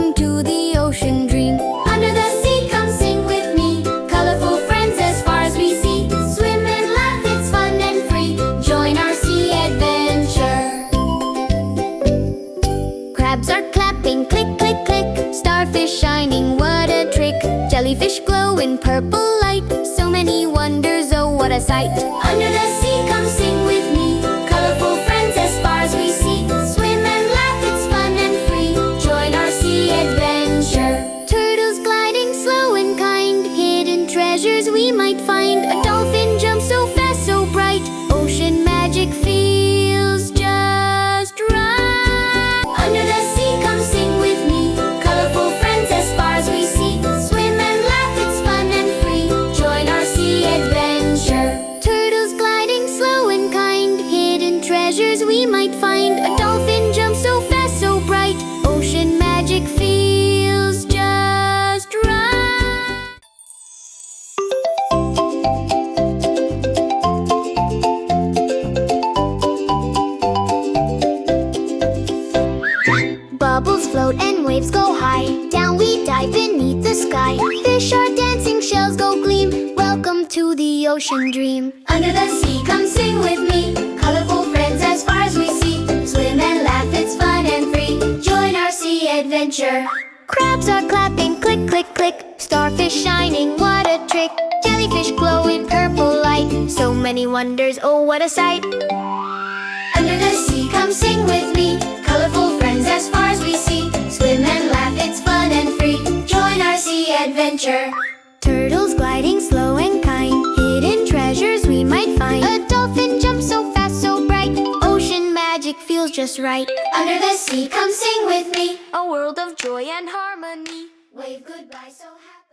Welcome to the ocean dream. Under the sea, come sing with me. Colorful friends as far as we see. Swim and laugh, it's fun and free. Join our sea adventure. Crabs are clapping, click, click, click. Starfish shining, what a trick. Jellyfish glow in purple light. So many wonders, oh what a sight. Under the sea, come sing with me. Colorful friends as far as we see. Swim and laugh, it's fun and free. Join our sea adventure. Turtles gliding slow and kind. Hidden treasures we might find. A dolphin jumps so fast, so bright. Ocean magic feels just right. Under the sea, come sing with me. Colorful friends as far as we see. Swim and laugh, it's fun and free. Join our sea adventure. Turtles gliding slow and kind. Hidden treasures we might find. A dolphin jumps so fast, so bright. Ocean magic feels just right. Bubbles float and waves go high. Down we dive beneath the sky. Fish are dancing, shells go gleam. Welcome to the ocean dream. Under the sea, come sing with me. Colorful friends as far as we see. Swim and laugh, it's fun and free. Join our sea adventure. Crabs are clapping, click, click, click. Starfish shining, what a trick. Jellyfish glow in purple light. So many wonders, oh what a sight. Under the sea, come sing with me. Colorful friends as far as we see. Swim and laugh, it's fun and free. Join our sea adventure. Turtles gliding slow and kind. Hidden treasures we might find. A dolphin jumps so fast, so bright. Ocean magic feels just right. Under the sea, come sing with me. A world of joy and harmony. Wave goodbye so happy.